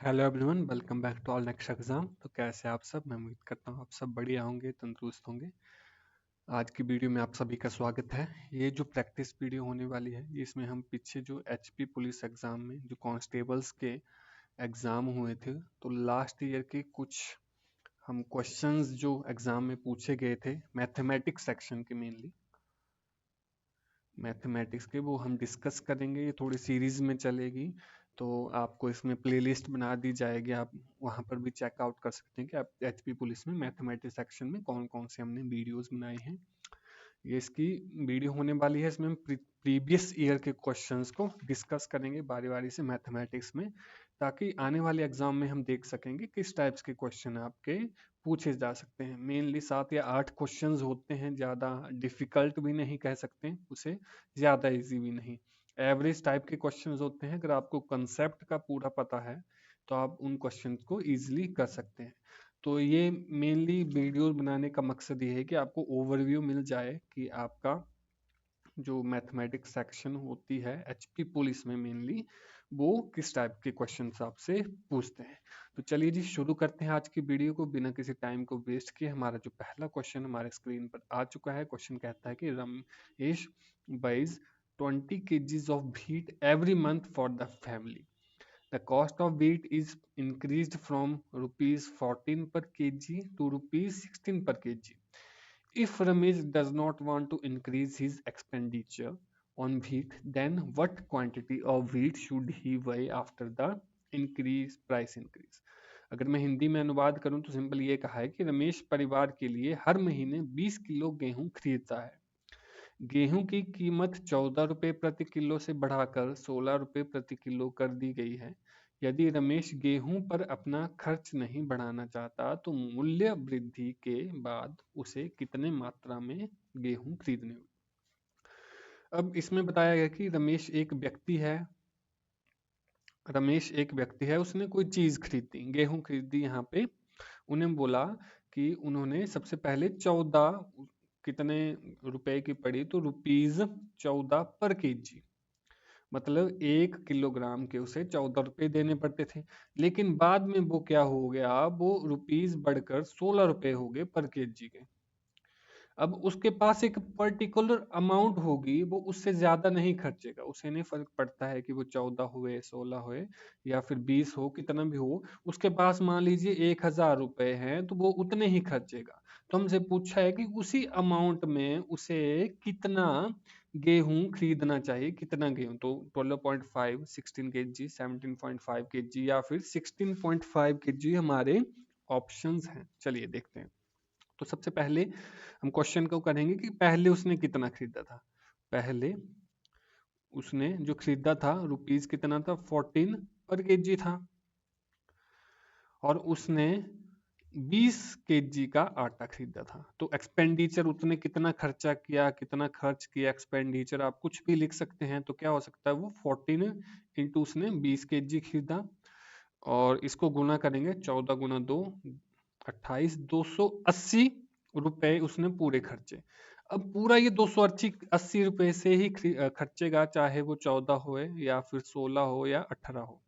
Hello everyone, welcome back to all next exam. तो कैसे आप सब? मैं उम्मीद करता हूँ आप सब बढ़िया होंगे, तंदुरुस्त होंगे। आज की वीडियो में आप सभी का स्वागत है। ये जो प्रैक्टिस वीडियो होने वाली है, इसमें हम पीछे जो एचपी पुलिस एग्जाम में जो कांस्टेबल्स के एग्जाम हुए थे, तो लास्ट ईयर के कुछ हम क्वेश्चंस जो एग्जाम में पूछे गए थे मैथमेटिक्स सेक्शन के, मेनली मैथमेटिक्स के, वो हम डिस्कस करेंगे। ये थोड़ी सीरीज में चलेगी, तो आपको इसमें प्लेलिस्ट बना दी जाएगी। आप वहाँ पर भी चेकआउट कर सकते हैं कि आप एचपी पुलिस में मैथमेटिक्स सेक्शन में कौन कौन से हमने वीडियोस बनाए हैं। ये इसकी वीडियो होने वाली है। इसमें हम प्रीवियस ईयर के क्वेश्चंस को डिस्कस करेंगे बारी बारी से मैथमेटिक्स में, ताकि आने वाले एग्जाम में हम देख सकेंगे किस टाइप्स के क्वेश्चन आपके पूछे जा सकते हैं। मेनली 7 या 8 क्वेश्चंस होते हैं, ज़्यादा डिफिकल्ट भी नहीं कह सकते, उसे ज़्यादा इजी भी नहीं, एवरेज टाइप के क्वेश्चंस होते हैं। अगर आपको कंसेप्ट का पूरा पता है तो आप उन क्वेश्चंस को इजीली कर सकते हैं। तो ये मेनली वीडियो बनाने का मकसद ये है कि आपको ओवरव्यू मिल जाए कि आपका जो मैथमेटिक्स सेक्शन होती है एचपी पुलिस में मेनली, वो किस टाइप के क्वेश्चन आपसे पूछते हैं। तो चलिए जी, शुरू करते हैं आज की वीडियो को बिना किसी टाइम को वेस्ट किए। हमारा जो पहला क्वेश्चन हमारे स्क्रीन पर आ चुका है। क्वेश्चन कहता है कि Ramesh buys 20 kgs of wheat every month for the family. The cost of wheat is increased from rupees 14 per kg to rupees 16 per kg. If Ramesh does not want to increase his expenditure on wheat, then what quantity of wheat should he buy after the price increase? अगर मैं हिंदी में अनुवाद करूं तो simple ये कहा है कि रमेश परिवार के लिए हर महीने 20 किलो गेहूं खरीदता है। गेहूं की कीमत 14 रुपए प्रति किलो से बढ़ाकर 16 रुपए प्रति किलो कर दी गई है। यदि रमेश गेहूं पर अपना खर्च नहीं बढ़ाना चाहता तो मूल्य वृद्धि के बाद उसे कितने मात्रा में गेहूं खरीदने होंगे। अब इसमें बताया गया कि रमेश एक व्यक्ति है, उसने कोई चीज खरीदी, गेहूं खरीदी। यहाँ पे उन्हें बोला कि उन्होंने सबसे पहले 14 कितने रुपए की पड़ी, तो रुपीज 14 पर केजी, मतलब 1 किलोग्राम के उसे 14 रुपए देने पड़ते थे। लेकिन बाद में वो क्या हो गया, वो रुपीज बढ़कर 16 रुपए हो गए पर केजी के। अब उसके पास एक पर्टिकुलर अमाउंट होगी, वो उससे ज्यादा नहीं खर्चेगा। उसे नहीं फर्क पड़ता है कि वो 14 हुए, 16 हुए या फिर 20 हो, कितना भी हो। उसके पास मान लीजिए 1,000 रुपए हैं, तो वो उतने ही खर्चेगा। तो हमसे पूछा है कि उसी अमाउंट में उसे कितना गेहूं खरीदना चाहिए, कितना गेहूं। तो 12.5, 16 kg, 17.5 kg या फिर 16.5 kg हमारे ऑप्शंस हैं। चलिए देखते हैं। तो सबसे पहले हम क्वेश्चन को करेंगे कि पहले उसने कितना खरीदा था। पहले उसने जो खरीदा था रुपीज कितना था, 14 पर केजी था, और उसने 20 केजी का आटा खरीदा था। तो एक्सपेंडिचर उसने कितना खर्चा किया, कितना खर्च किया, एक्सपेंडिचर आप कुछ भी लिख सकते हैं। तो क्या हो सकता है, वो 14 इंटू उसने 20 केजी खरीदा, और इसको गुना करेंगे 14 गुना 2, 28, 280 रुपए उसने पूरे खर्चे। अब पूरा ये 280 रुपए से ही खर्चेगा, चाहे वो 14 हो या फिर 16 हो या 18 हो।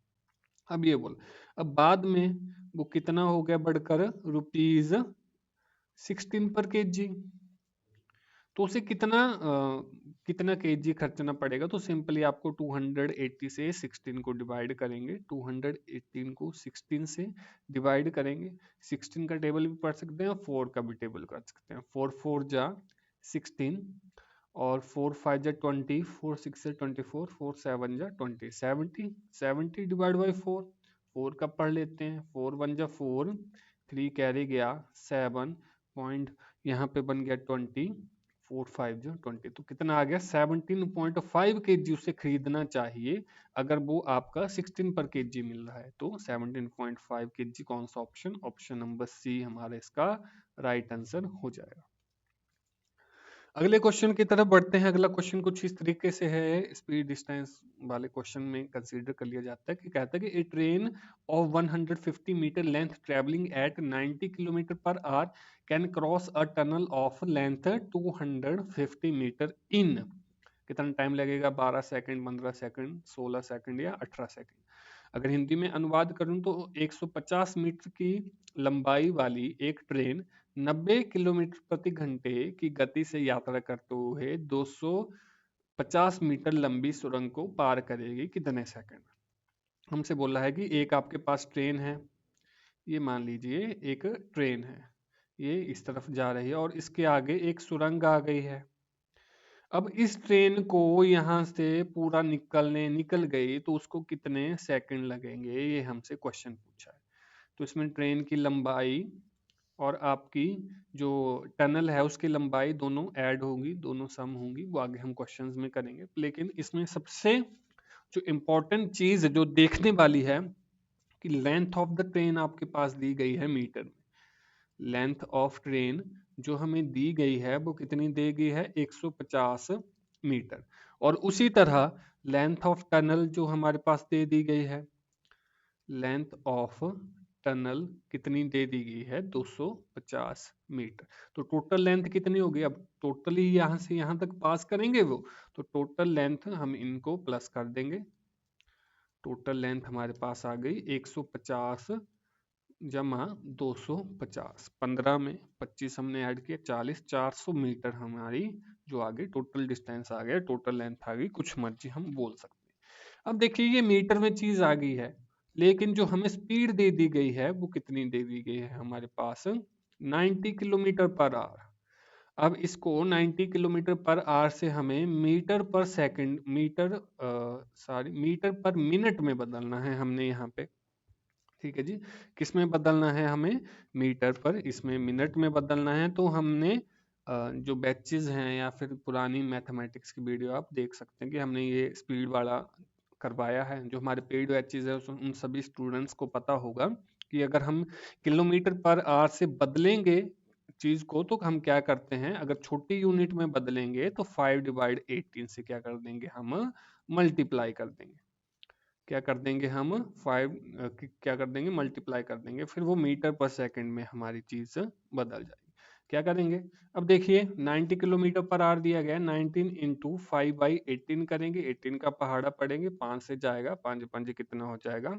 अब ये बोल, अब बाद में वो कितना हो गया बढ़कर, रुपीज 16 पर केजी। तो उसे कितना केजी खर्चना पड़ेगा। तो सिंपली आपको 280 से 16 को डिवाइड करेंगे, 218 को 16 से डिवाइड करेंगे। 16 का टेबल भी पढ़ सकते हैं और 4 का भी टेबल कर सकते हैं। 4 4 जा 16, और 4 5 जा 20, 4 6 जा 24, 4 7 जा 20, 70 डिवाइड बाई 4। 4 का पढ़ लेते हैं, 4 1 जा 4, 3 कैरी गया 7 पॉइंट, यहाँ पे बन गया 20, 4 5 जो 20, तो कितना आ गया 17.5 केजी उसे खरीदना चाहिए अगर वो आपका 16 पर केजी मिल रहा है। तो 17.5 केजी कौन सा ऑप्शन, ऑप्शन नंबर सी हमारा इसका राइट आंसर हो जाएगा। अगले क्वेश्चन की तरफ बढ़ते हैं। अगला क्वेश्चन कुछ इस तरीके से है, स्पीड डिस्टेंस वाले क्वेश्चन में कंसीडर कर लिया जाता है कि कहता है कि a train of 150 metre length travelling at 90 kilometre per hour can cross a tunnel of length 250 metre in, कितना टाइम लगेगा, 12 सेकंड, 15 सेकंड, 16 सेकंड या 18 सेकंड। अगर हिंदी में अनुवाद करूं तो 150 मीटर की लंबाई वाली एक ट्रेन 90 किलोमीटर प्रति घंटे की गति से यात्रा करते हुए 250 मीटर लंबी सुरंग को पार करेगी कितने सेकंड में? हमसे बोला है कि एक आपके पास ट्रेन है, ये मान लीजिए एक ट्रेन है, ये इस तरफ जा रही है और इसके आगे एक सुरंग आ गई है। अब इस ट्रेन को यहाँ से पूरा निकल गई तो उसको कितने सेकंड लगेंगे, ये हमसे क्वेश्चन पूछा है। तो इसमें ट्रेन की लंबाई और आपकी जो टनल है उसकी लंबाई दोनों ऐड होगी, दोनों सम होंगी, वो आगे हम क्वेश्चंस में करेंगे। लेकिन इसमें सबसे जो इम्पोर्टेंट चीज जो देखने वाली है कि लेंथ ऑफ द ट्रेन आपके पास दी गई है मीटर में। लेंथ ऑफ ट्रेन जो हमें दी गई है वो कितनी दी गई है, 150 मीटर। और उसी तरह लेंथ ऑफ टनल जो हमारे पास दे दी गई है, लेंथ ऑफ टनल कितनी दे दी गई है, 250 मीटर। तो टोटल लेंथ कितनी होगी, अब टोटली यहां से यहां तक पास करेंगे वो, तो टोटल लेंथ हम इनको प्लस कर देंगे। टोटल लेंथ हमारे पास आ गई 150 जमा 250, 15 में 25 हमने ऐड किया 40, 400 मीटर हमारी जो आगे टोटल डिस्टेंस आ गया, टोटल लेंथ आ गई, कुछ मर्जी हम बोल सकते हैं। अब देखिए ये मीटर में चीज आ गई है, लेकिन जो हमें स्पीड दे दी गई है वो कितनी दे दी गई है हमारे पास, 90 किलोमीटर पर आवर। अब इसको 90 किलोमीटर पर आवर से हमें मीटर पर सेकंड, मीटर पर मिनट में बदलना है हमने यहाँ पे। ठीक है जी, किस में बदलना है हमें, मीटर पर, इसमें मिनट में बदलना है। तो हमने जो बैचेज हैं या फिर पुरानी मैथमेटिक्स की वीडियो आप देख सकते हैं कि हमने ये स्पीड वाला करवाया है। जो हमारे पेड बैचेज है उन सभी स्टूडेंट्स को पता होगा कि अगर हम किलोमीटर पर आवर से बदलेंगे चीज को तो हम क्या करते हैं, अगर छोटी यूनिट में बदलेंगे तो 5/18 से क्या कर देंगे हम, मल्टीप्लाई कर देंगे। क्या कर देंगे हम, 5 क्या कर देंगे, मल्टीप्लाई कर देंगे, फिर वो मीटर पर सेकंड में हमारी चीज बदल जाएगी। क्या करेंगे, अब देखिए 90 किलोमीटर पर आवर दिया गया है, 19 इंटू 5/18 करेंगे, 18 का पहाड़ा पड़ेंगे, 5 से जाएगा, 5 5 कितना हो जाएगा,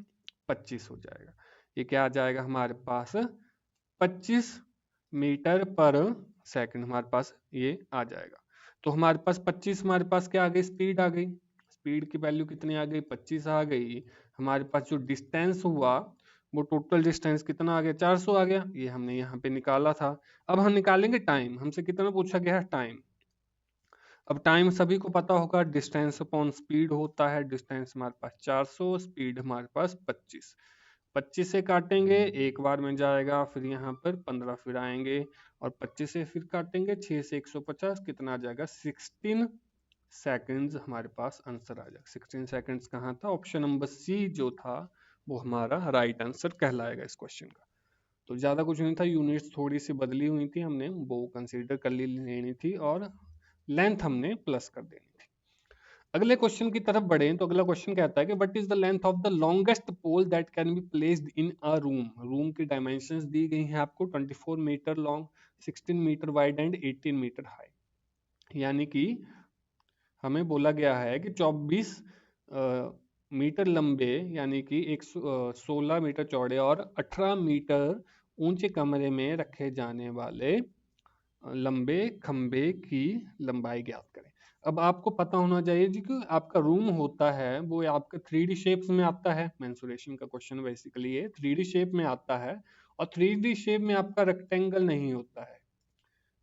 25 हो जाएगा। ये क्या आ जाएगा हमारे पास, 25 मीटर पर सेकंड हमारे पास ये आ जाएगा। तो हमारे पास 25, हमारे पास क्या आ गई, स्पीड आ गई। स्पीड की वैल्यू कितनी आ गई, 25 आ गई। हमारे पास जो डिस्टेंस हुआ वो टोटल डिस्टेंस कितना आ गया, 400 आ गया, ये हमने यहाँ पे निकाला था। अब हम निकालेंगे टाइम, हमसे कितना पूछा गया है, टाइम। अब टाइम सभी को पता होगा, डिस्टेंस अपॉन स्पीड होता है। डिस्टेंस हमारे पास 400, स्पीड हमारे पास 25। 25 से काटेंगे, एक बार में जाएगा, फिर यहाँ पर 15 फिर आएंगे और 25 से फिर काटेंगे, 6 से 150, कितना आ जाएगा, 16 सेकंड्स हमारे पास आंसर आ जाएगा। 16 सेकंड्स कहाँ था, ऑप्शन नंबर सी जो था वो हमारा राइट आंसर कहलाएगा इस क्वेश्चन का। तो ज्यादा कुछ नहीं था, यूनिट्स थोड़ी सी बदली हुई थी, हमने वो कंसीडर कर लेनी थी और लेंथ हमने प्लस कर देनी थी। अगले क्वेश्चन की तरफ बढ़े तो अगला क्वेश्चन कहता है कि what is the length of the longest pole that can be placed in a room. Room की डायमेंशंस दी गई हैं आपको, 24 metre long, 16 metre wide and 18 metre high. यानी कि हमें बोला गया है कि 24 मीटर लंबे यानी कि 16 मीटर चौड़े और 18 मीटर ऊंचे कमरे में रखे जाने वाले लंबे खंबे की लंबाई ज्ञात करें। अब आपको पता होना चाहिए जी कि आपका रूम होता है वो आपका 3D शेप्स में आता है। मेंसुरेशन का क्वेश्चन बेसिकली ये 3D शेप में आता है, और 3D शेप में आपका रेक्टेंगल नहीं होता है।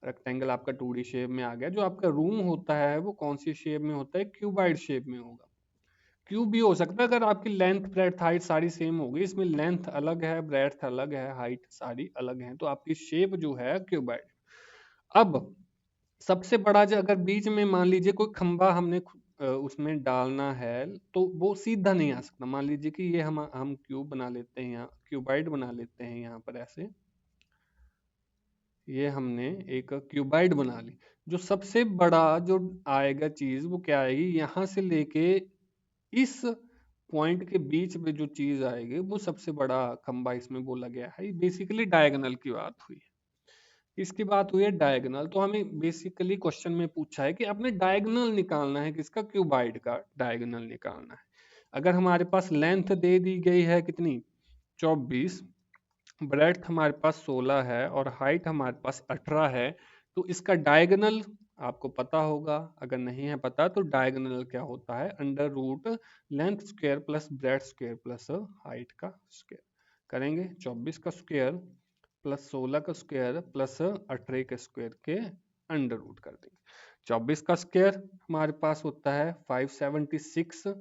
रेक्टेंगल आपका 2D शेप में आ गया। जो आपका रूम होता है वो कौन सी शेप में होता है, क्यूबाइड शेप में होगा। क्यूब भी हो सकता है अगर आपकी लेंथ ब्रेड्थ हाइट सारी सेम होगी। इसमें लेंथ अलग है, ब्रेड्थ अलग है, हाइट सारी अलग है, तो आपकी शेप जो है क्यूबाइड। अब सबसे बड़ा जो अगर बीच में मान लीजिए कोई खंबा हमने उसमें डालना है तो वो सीधा नहीं आ सकता। मान लीजिए कि ये हम क्यूब बना लेते हैं, यहाँ क्यूबाइड बना लेते हैं, यहाँ पर ऐसे ये हमने एक क्यूबाइड बना ली। जो सबसे बड़ा जो आएगा चीज वो क्या आएगी, यहाँ से लेके इस पॉइंट के बीच में जो चीज आएगी वो सबसे बड़ा खंबा इसमें बोला गया है। बेसिकली डायगोनल की बात हुई है। इसकी बात हुई है डायगोनल। तो हमें बेसिकली क्वेश्चन में पूछा है कि आपने डायगोनल निकालना है, किसका, क्यूबाइड का डायगोनल निकालना है। अगर हमारे पास लेंथ दे दी गई है कितनी 24, ब्रेड्थ हमारे पास 16 है और हाइट हमारे पास 18 है, तो इसका डायगोनल आपको पता होगा, अगर नहीं है पता तो डायगोनल क्या होता है, under root length square plus breadth square plus height का स्क्वायर करेंगे। 24 का स्क्वायर प्लस 16 का स्क्वायर प्लस 18 के स्क्वायर के अंडर रूट कर देंगे। 24 का स्क्वायर हमारे पास होता है 576,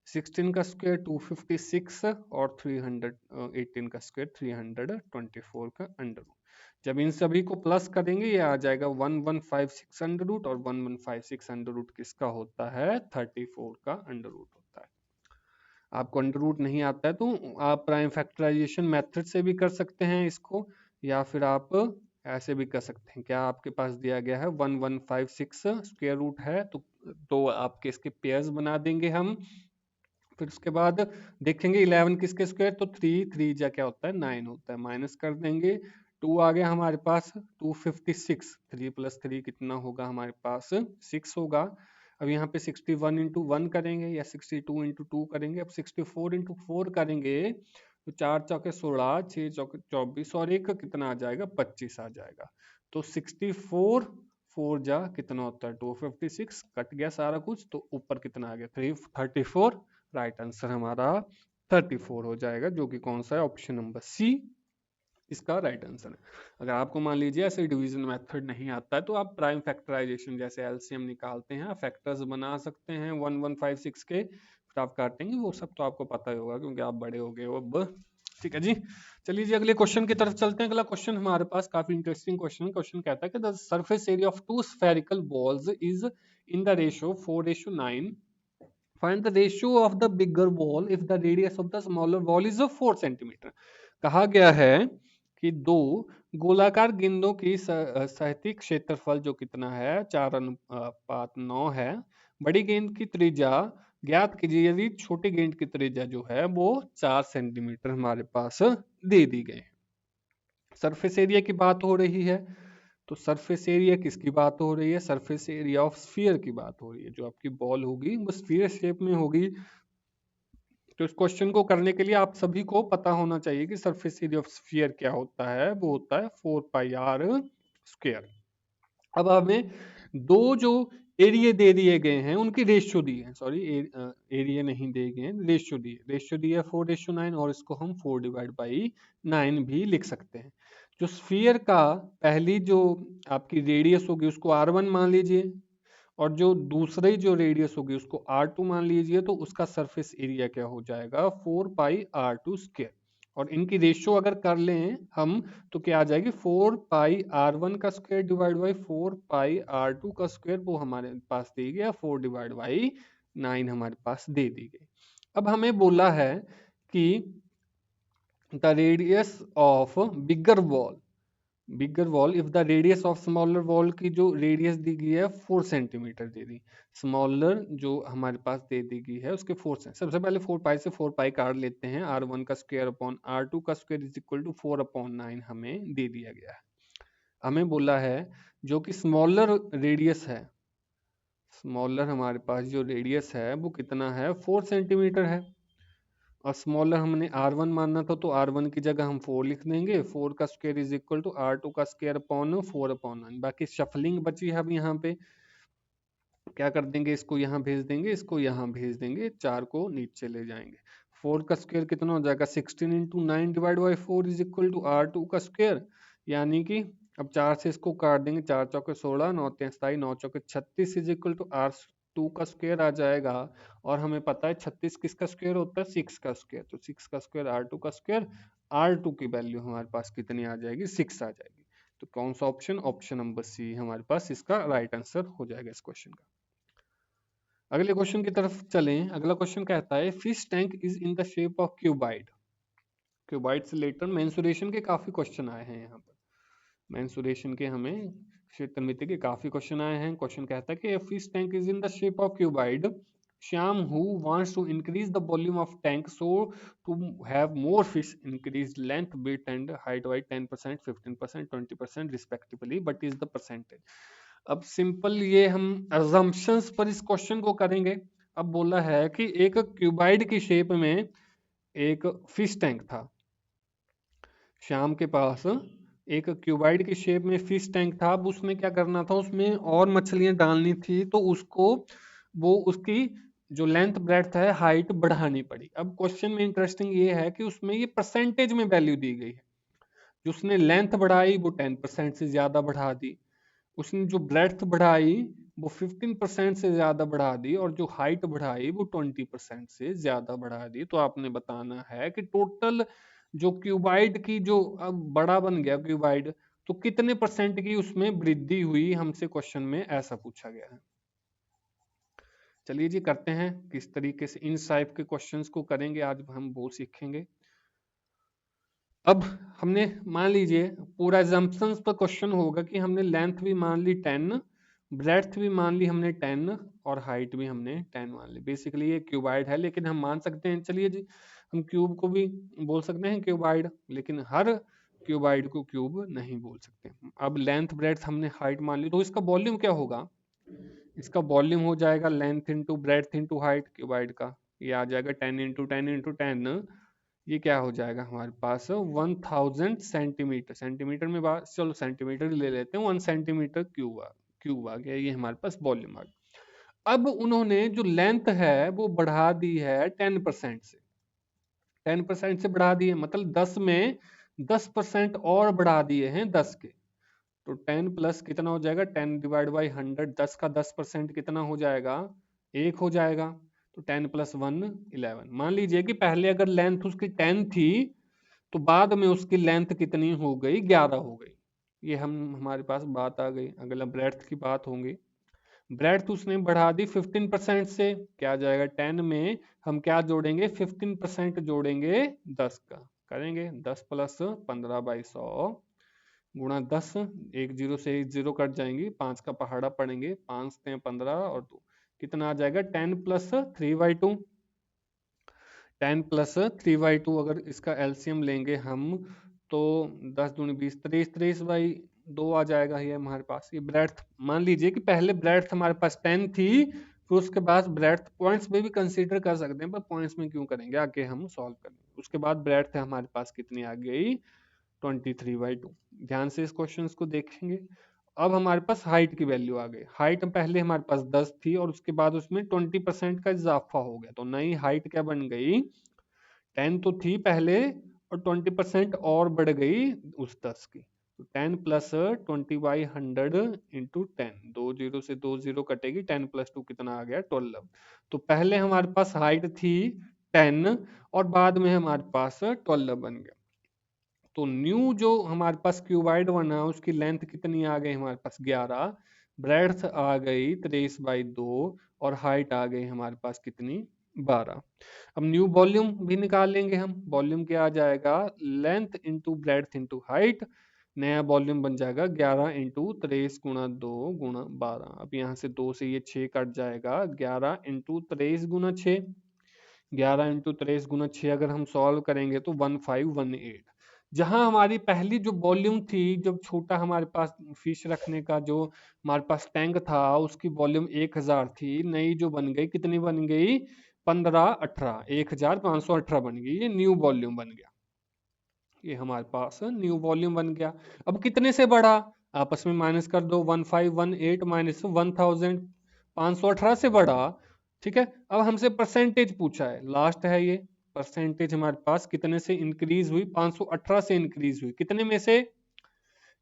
16 का स्क्वायर 256 और 318 का स्क्वायर 324 का अंडर रूट। जब इन सभी को प्लस करेंगे ये आ जाएगा 1156 अंडर रूट, और 1156 अंडर रूट किसका होता है 34 का अंडर रूट होता है। आपको अंडर रूट नहीं आता है तो आप प्राइम फैक्टराइजेशन मेथड से भी कर सकते हैं इसको, या फिर आप ऐसे भी कर सकते हैं। क्या आपके पास दिया गया है 1156 स्क्वायर रूट है तो आपके इसके पेयर्स बना देंगे हम, फिर उसके बाद देखेंगे 11 किसके स्क्वायर, तो 3 जा क्या होता है 9 होता है, माइनस कर देंगे। 2 आ गया हमारे पास 256, 3 प्लस 3 कितना होगा हमारे पास 6 होगा। अब यहाँ पे 61 इंटू 1 करेंगे या 62 इंटू 2 करेंगे। अब 64 इंटू 4 करेंगे तो 4 चौके 16, 6 चौके 24 और एक कितना आ जाएगा 25 आ जाएगा। तो 64 4 जा कितना होता है 256, कट गया सारा कुछ, तो ऊपर कितना आ गया 334। राइट आंसर हमारा 34 हो जाएगा, जो कि कौन सा है ऑप्शन नंबर सी इसका राइट आंसर है। अगर आपको मान लीजिए ऐसे डिवीजन मेथड नहीं आता है तो आप प्राइम फैक्टराइजेशन जैसे एलसीएम निकालते हैं, फैक्टर्स बना सकते हैं 1156 के, फिर आप काटेंगे, वो सब तो आपको पता ही होगा क्योंकि आप बड़े हो गए हो अब। ठीक है जी, चलिए जी अगले क्वेश्चन की तरफ चलते हैं। अगला क्वेश्चन हमारे पास काफी इंटरेस्टिंग क्वेश्चन है। क्वेश्चन कहता है कि the surface area of two spherical balls is in the ratio 4:9। Find the ratio of the bigger ball if the radius of the smaller ball is 4 cm। कहा गया है कि दो गोलाकार गेंदों की सतही क्षेत्रफल जो कितना है 4:9 है। बड़ी गेंद की त्रिज्या ज्ञात कीजिए यदि छोटी गेंद की त्रिज्या जो है वो 4 सेंटीमीटर हमारे पास दे दी गई। सरफेस एरिया की बात हो रही है, तो सरफेस एरिया किसकी बात हो रही है, सरफेस एरिया ऑफ स्फीयर की बात हो रही है। जो आपकी बॉल होगी वो स्फीयर शेप में होगी। तो इस क्वेश्चन को करने के लिए आप सभी को पता होना चाहिए कि सरफेस एरिया ऑफ स्फीयर क्या होता है, वो होता है 4πr²। अब हमें दो जो एरिया दे दिए गए हैं उनकी रेशियो दी है, सॉरी एरिया नहीं दिए गए हैं, रेशियो दी है 4:9, और इसको हम 4/9 भी लिख सकते हैं। जो स्फीयर का पहली जो आपकी रेडियस होगी उसको r1 मान लीजिए, और जो दूसरी जो रेडियस होगी उसको r2 मान लीजिए, तो उसका सरफेस एरिया क्या हो जाएगा 4πr²। और इनकी रेशियो अगर कर लें हम तो क्या आ जाएगी 4πr1 का स्क्वायर डिवाइड बाई 4πr2 का स्क्वायर, वो हमारे पास दे गया 4/9 हमारे पास दे दी गई। अब हमें बोला है कि the radius of bigger wall if the radius of smaller wall की जो रेडियस दी गई है 4 सेंटीमीटर दे दी, स्मॉलर जो हमारे पास दे दी गई है उसके 4 सेंटीमीटर। सबसे पहले 4π से 4π काट लेते हैं, r1 का स्क्वायर अपॉन r2 का स्क्वायर इज इक्वल टू 4/9 हमें दे दिया गया है। हमें बोला है जो कि स्मॉलर रेडियस है, स्मॉलर हमारे पास जो रेडियस है वो कितना है 4 सेंटीमीटर है, और स्मॉलर हमने r1 मानना था तो r1 की जगह हम 4 लिख देंगे। 4 का square is equal to r2 का स्क्वायर अपॉन 4/9। बाकी शफलिंग बची है, अब यहाँ पे क्या कर देंगे, इसको यहाँ भेज देंगे, इसको यहाँ भेज देंगे, 4 को नीचे ले जाएंगे। 4 का स्क्वायर कितना हो जाएगा 16 into 9 divide by 4 is equal to r2 का स्क्वायर, यानी कि अब 4 से इसको काट देंगे, 4 चौके 16, 9 3 27, 9 चौके 36 इज इक्वल टू r2 का स्क्वायर आ जाएगा। और हमें पता है 36 किसका स्क्वायर होता है 6 का स्क्वायर, तो 6 का स्क्वायर r2 का स्क्वायर, r2 की वैल्यू हमारे पास कितनी आ जाएगी 6 आ जाएगी। तो कौन सा ऑप्शन, ऑप्शन नंबर सी हमारे पास इसका राइट आंसर हो जाएगा इस क्वेश्चन का। अगले क्वेश्चन की तरफ चलें। अगला क्वेश्चन कहता है fish tank is in the shape of cuboid. Cuboid से रिलेटेड मेंसुरेशन के काफी क्वेश्चन आए हैं, यहाँ पर मेंसुरेशन के हमें क्षेत्रमिति के काफी क्वेश्चन आए हैं। क्वेश्चन कहता है कि fish tank is in the shape of cuboid, Shyam who wants to increase the volume of tank so to have more fish increase length width and height by 10%, 15%, 20% respectively, but is the percentage। अब simple ये हम assumptions पर इस question को करेंगे। अब बोला है कि एक क्यूबाइड की शेप में एक फिश टैंक था। श्याम के पास एक क्यूबाइड की शेप में फिश टैंक था। अब उसमें क्या करना था, उसमें और मछलियां डालनी थी, तो उसको वो उसकी जो लेंथ ब्रेड्थ है हाइट बढ़ानी पड़ी। अब क्वेश्चन में इंटरेस्टिंग ये है कि उसमें ये परसेंटेज में वैल्यू दी गई है। जो उसने लेंथ बढ़ाई वो 10% से ज्यादा बढ़ा दी, उसने जो ब्रेड्थ बढ़ाई वो 15% से ज्यादा बढ़ा दी, और जो हाइट बढ़ाई वो 20% से ज्यादा बढ़ा दी। तो आपने बताना है कि टोटल जो क्यूबाइड की जो अब बड़ा बन गया क्यूबाइड, तो कितने परसेंट की उसमें वृद्धि हुई, हमसे क्वेश्चन में ऐसा पूछा गया है। चलिए जी करते हैं किस तरीके से इन टाइप के क्वेश्चंस को करेंगे, आज हम वो सीखेंगे। अब हमने मान लीजिए पूरा एग्जाम्पशंस पर क्वेश्चन होगा कि हमने लेंथ भी मान ली 10, ब्रेड्थ भी मान ली हमने 10, और हाइट भी हमने 10 मान ली। बेसिकली ये क्यूबाइड है, लेकिन हम मान सकते हैं, चलिए जी हम क्यूब को भी बोल सकते हैं क्यूबाइड, लेकिन हर क्यूबाइड को क्यूब नहीं बोल सकते। अब लेंथ ब्रेड्थ हमने हाइट मान ली, तो इसका वॉल्यूम क्या होगा, इसका वॉल्यूम हो जाएगा length into breadth into height cuboid का। ये आ जाएगा 10 इंटू 10 इंटू 10, ये क्या हो जाएगा हमारे पास 1000 सेंटीमीटर। सेंटीमीटर में बात, चलो सेंटीमीटर ले लेते हैं, 1 सेंटीमीटर क्यूब आ गया, ये हमारे पास वॉल्यूम आ गया। अब उन्होंने जो लेंथ है वो बढ़ा दी है 10% से, 10% से बढ़ा दी है, मतलब 10 में 10% और बढ़ा दिए हैं 10 के। तो 10 प्लस कितना हो जाएगा, 10 डिवाइड बाई 100, 10 का 10% कितना हो जाएगा, 1 हो जाएगा। तो 10 प्लस 1 11। मान लीजिए कि पहले अगर लेंथ उसकी 10 थी, तो बाद में उसकी लेंथ कितनी हो गई, 11 हो गई। ये हम हमारे पास बात आ गई। अगला ब्रेड्थ की बात होंगी। ब्रेड्थ उसने बढ़ा दी 15% से, क्या आ जाएगा, 10 में हम क्या जोड़ेंगे, 15% जोड़ेंगे 10 का, करेंगे 10 प्लस 15 बाई 100 गुणा 10, एक जीरो से एक जीरो कट जाएंगी, 5 का पहाड़ा पड़ेंगे, 5 से 15 और 2 कितना आ जाएगा, 10 प्लस 3/2। 10 प्लस 3/2 अगर इसका एलसीएम लेंगे हम, तो 10 दूनी 20, 23, 23/2 आ जाएगा ये हमारे पास। ये ब्रेड्थ, मान लीजिए कि पहले ब्रेड्थ हमारे पास 10 थी, फिर उसके बाद ब्रेड्थ, पॉइंट्स में भी कंसीडर कर सकते हैं, पर पॉइंट्स में क्यों करेंगे, आगे हम सॉल्व करेंगे। उसके बाद ब्रेड्थ हमारे पास कितनी आ गई, 23/2। ध्यान से इस क्वेश्चन को देखेंगे। अब हमारे पास हाइट की वैल्यू आ गई। हाइट पहले हमारे पास 10 थी, और उसके बाद उसमें 20% का इजाफा हो गया, तो नई हाइट क्या बन गई, 10 तो थी पहले, और 20% और बढ़ गई उस 10 की। तो 10 प्लस 20/100 इंटू 10, 2 जीरो से 2 जीरो कटेगी, 10 प्लस 2 कितना आ गया, 12। तो पहले हमारे पास हाइट थी 10, और बाद में हमारे पास 12 बन गया। तो न्यू जो हमारे पास क्यूबाइड बना, उसकी लेंथ कितनी आ गई हमारे पास, 11, ब्रेड्थ आ गई 23/2, और हाइट आ गई हमारे पास कितनी, 12। अब न्यू वॉल्यूम भी निकाल लेंगे हम। वॉल्यूम क्या आ जाएगा, length into breadth into height, नया वॉल्यूम बन जाएगा 11 इंटू 23 गुणा 2 गुणा 12। अब यहाँ से 2 से ये 6 कट जाएगा, 11 इंटू 23 गुणा 6, 11 इंटू 23 गुना 6 अगर हम सॉल्व करेंगे तो 1518। जहां हमारी पहली जो वॉल्यूम थी, जब छोटा हमारे पास फिश रखने का जो हमारे पास टैंक था, उसकी वॉल्यूम 1000 थी, नई जो बन गई कितनी बन गई, 1518, 1518 बन गई, ये न्यू वॉल्यूम बन गया। ये हमारे पास न्यू वॉल्यूम बन गया। अब कितने से बढ़ा, आपस में माइनस कर दो, 1518 माइनस 1518 से बढ़ा। ठीक है, अब हमसे परसेंटेज पूछा है, लास्ट है ये। परसेंटेज हमारे पास कितने से इंक्रीज हुई, 518 से इंक्रीज हुई, कितने में से,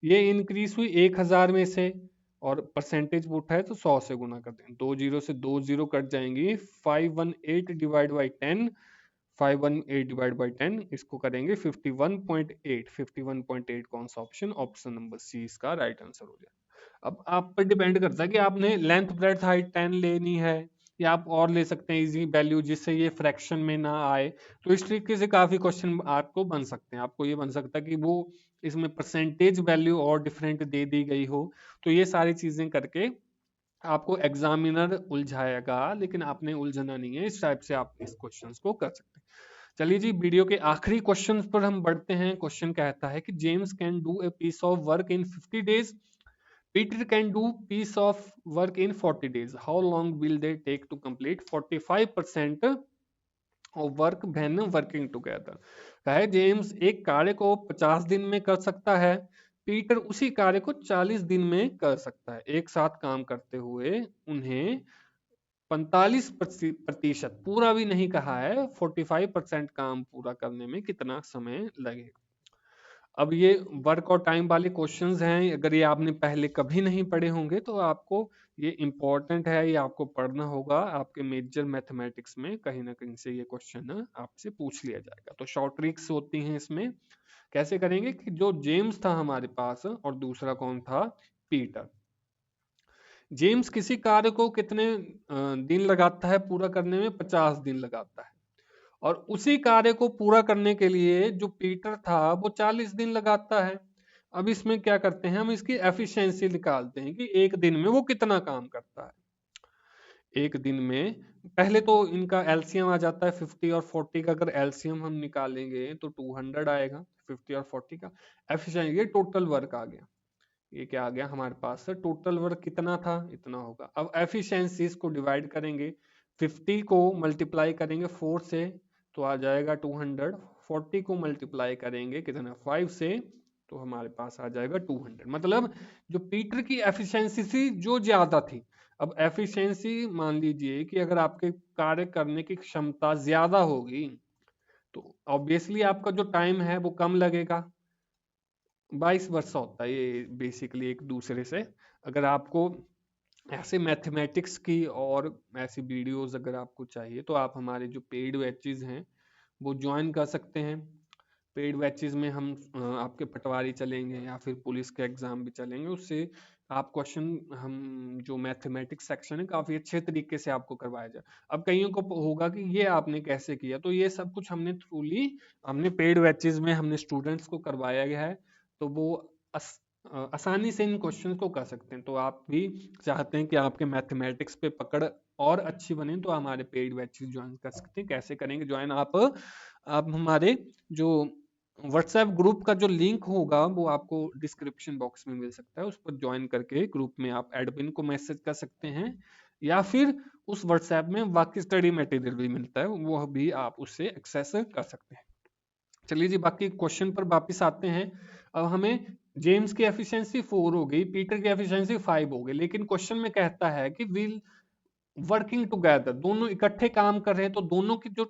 ये इंक्रीज हुई 1000 में से, और परसेंटेज पूछा है तो 100 से गुना कर दें, 2 जीरो से 2 जीरो कट जाएंगी, 518 डिवाइड बाई 10, 518 डिवाइड बाई 10, इसको करेंगे 51.8। 51.8 कौन सा ऑप्शन, ऑप्शन नंबर सी इसका राइट आंसर हो जाए। अब आप पर डिपेंड करता है कि आपने लेंथ ब्रेड्थ हाइट 10 लेनी है, या आप और ले सकते हैं इजी वैल्यू, जिससे ये फ्रैक्शन में ना आए। तो इस तरीके से काफी क्वेश्चन आपको बन सकते हैं। आपको ये बन सकता है कि वो इसमें परसेंटेज वैल्यू और डिफरेंट दे दी गई हो। तो ये सारी चीजें करके आपको एग्जामिनर उलझाएगा, लेकिन आपने उलझना नहीं है। इस टाइप से आप इस क्वेश्चंस को कर सकते हैं। चलिए जी, वीडियो के आखिरी क्वेश्चन पर हम बढ़ते हैं। क्वेश्चन कहता है कि James can do a piece of work in 50 days। Peter can do piece of work in 40 days. How long will they take to complete 45% of work when working together? कहे James एक कार्य को 50 दिन में कर सकता है, पीटर उसी कार्य को 40 दिन में कर सकता है। एक साथ काम करते हुए उन्हें 45% पूरा भी नहीं कहा है, 45% काम पूरा करने में कितना समय लगेगा। अब ये वर्क और टाइम वाले क्वेश्चंस हैं, अगर ये आपने पहले कभी नहीं पढ़े होंगे तो आपको ये इंपॉर्टेंट है, ये आपको पढ़ना होगा। आपके मेजर मैथमेटिक्स में कहीं ना कहीं से ये क्वेश्चन आपसे पूछ लिया जाएगा। तो शॉर्ट ट्रिक्स होती हैं इसमें। कैसे करेंगे कि जो जेम्स था हमारे पास और दूसरा कौन था, पीटर। जेम्स किसी कार्य को कितने दिन लगाता है पूरा करने में, 50 दिन लगाता है। और उसी कार्य को पूरा करने के लिए जो पीटर था वो 40 दिन लगाता है। अब इसमें क्या करते हैं, हम इसकी एफिशिएंसी निकालते हैं कि एक दिन में वो कितना काम करता है। एक दिन में पहले तो इनका एलसीएम आ जाता है 50 और 40 का। अगर एलसीएम हम निकालेंगे तो 200 आएगा 50 और 40 का। एफिशिएंसी, ये टोटल वर्क आ गया। ये क्या आ गया हमारे पास, टोटल वर्क कितना था, इतना होगा। अब एफिशिएंसीज को डिवाइड करेंगे, 50 को मल्टीप्लाई करेंगे 4 से तो आ जाएगा 200, 40 को मल्टीप्लाई करेंगे कितना 5 से तो हमारे पास आ जाएगा 200। मतलब जो पीटर की एफिशिएंसी थी जो ज्यादा थी। अब एफिशिएंसी मान लीजिए कि अगर आपके कार्य करने की क्षमता ज्यादा होगी तो ऑब्वियसली आपका जो टाइम है वो कम लगेगा। 22 वर्ष होता है ये बेसिकली एक दूसरे से। अगर आपको ऐसे मैथमेटिक्स की और ऐसी वीडियोस अगर आपको चाहिए तो आप हमारे जो पेड बैचेज हैं वो ज्वाइन कर सकते हैं। पेड बैचेज में हम आपके पटवारी चलेंगे या फिर पुलिस के एग्जाम भी चलेंगे, उससे आप क्वेश्चन हम जो मैथमेटिक्स सेक्शन है काफी अच्छे तरीके से आपको करवाया जाए। अब कईयों को होगा कि ये आपने कैसे किया, तो ये सब कुछ हमने पेड बैचेज में हमने स्टूडेंट्स को करवाया गया है। तो वो आसानी से इन क्वेश्चन को कर सकते हैं। तो आप भी चाहते हैं कि आपके मैथमेटिक्स पे पकड़ और अच्छी बने तो हमारे पेड बैचेस ज्वाइन कर सकते हैं। कैसे करेंगे ज्वाइन, आप हमारे जो व्हाट्सएप ग्रुप का जो लिंक होगा वो आपको डिस्क्रिप्शन बॉक्स में मिल सकता है, उस पर ज्वाइन करके ग्रुप में आप एडमिन को मैसेज कर सकते हैं या फिर उस व्हाट्सएप में बाकी स्टडी मटेरियल भी मिलता है, वो भी आप उससे एक्सेस कर सकते हैं। चलिए जी, बाकी क्वेश्चन पर वापस आते हैं। अब हमें जेम्स की एफिशिएंसी 4 हो गई, पीटर की एफिशिएंसी 5 हो गई, लेकिन क्वेश्चन में कहता है कि विल वर्किंग टुगेदर, दोनों इकट्ठे काम कर रहे हैं तो दोनों की जो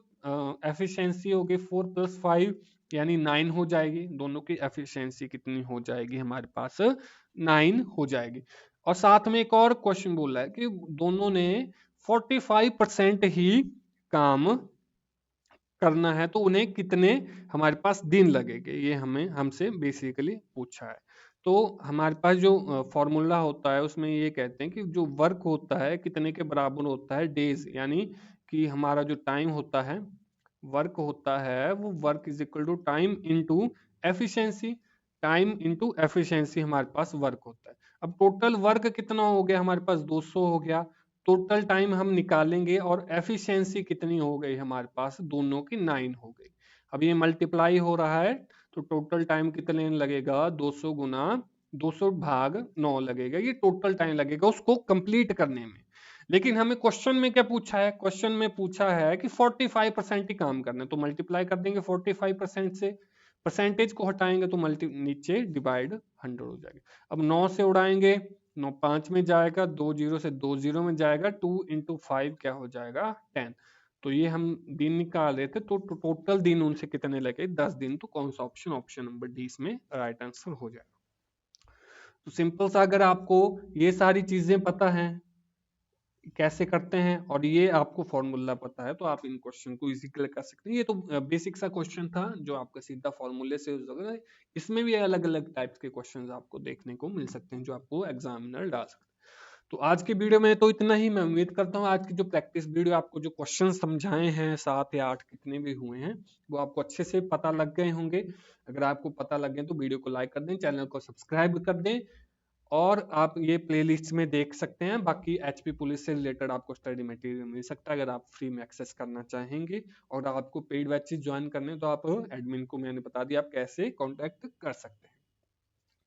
एफिशिएंसी होगी 4 + 5 यानी 9 हो जाएगी। दोनों की एफिशिएंसी कितनी हो जाएगी हमारे पास, 9 हो जाएगी। और साथ में एक और क्वेश्चन बोला है कि दोनों ने 45% ही काम करना है तो उन्हें कितने हमारे पास दिन लगेंगे, ये हमें हमसे बेसिकली पूछा है। तो हमारे पास जो फॉर्मूला होता है उसमें ये कहते हैं कि जो वर्क होता है कितने के बराबर होता है, डेज, यानी कि हमारा जो टाइम होता है, वर्क होता है वो work is equal to time into efficiency. Time into efficiency हमारे पास वर्क होता है। अब टोटल वर्क कितना हो गया हमारे पास, 200 हो गया। टोटल टाइम हम निकालेंगे और एफिशिएंसी कितनी हो गई हमारे पास, दोनों की 9 हो गई। अब ये मल्टीप्लाई हो रहा है तो टोटल टाइम कितने लगेगा, 200 गुना 200 भाग 9 लगेगा, ये टोटल टाइम लगेगा उसको कंप्लीट करने में। लेकिन हमें क्वेश्चन में क्या पूछा है, क्वेश्चन में पूछा है कि 45% ही काम करना है, तो मल्टीप्लाई कर देंगे 45% से, परसेंटेज को हटाएंगे तो मल्टी नीचे डिवाइड 100 हो जाएगा। अब 9 से उड़ाएंगे, 9 5 में जाएगा, 2 0 से 2 0 में जाएगा, 2 × 5 क्या हो जाएगा, 10। तो ये हम दिन निकाल रहे थे तो टोटल दिन उनसे कितने लगे, 10 दिन। तो कौन सा ऑप्शन, ऑप्शन नंबर डी इसमें राइट आंसर हो जाएगा। तो सिंपल सा, अगर आपको ये सारी चीजें पता है कैसे करते हैं और ये आपको फॉर्मूला पता है तो आप इन क्वेश्चन को इजीली कर सकते हैं। ये तो बेसिक सा क्वेश्चन था जो आपका सीधा फॉर्मूले से होगा। इसमें भी अलग अलग टाइप्स के क्वेश्चंस आपको देखने को मिल सकते हैं जो आपको एग्जामिनर डाल सकते हैं। तो आज की वीडियो में तो इतना ही। मैं उम्मीद करता हूँ आज की जो प्रैक्टिस वीडियो आपको जो क्वेश्चन समझाए हैं 7 या 8 कितने भी हुए हैं वो आपको अच्छे से पता लग गए होंगे। अगर आपको पता लग गए तो वीडियो को लाइक कर दें, चैनल को सब्सक्राइब कर दें और आप ये प्लेलिस्ट में देख सकते हैं। बाकी एचपी पुलिस से रिलेटेड आपको स्टडी मटेरियल मिल सकता है अगर आप फ्री में एक्सेस करना चाहेंगे। और आपको पेड बैचेस ज्वाइन करने तो आप एडमिन को मैंने बता दिया आप कैसे कांटेक्ट कर सकते हैं।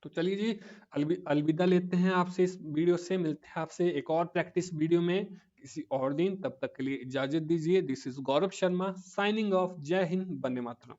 तो चलिए जी, अलविदा लेते हैं आपसे इस वीडियो से। मिलते हैं आपसे एक और प्रैक्टिस वीडियो में किसी और दिन। तब तक के लिए इजाजत दीजिए। This is Gaurav Sharma signing off. जय हिंद, वंदे मातरम।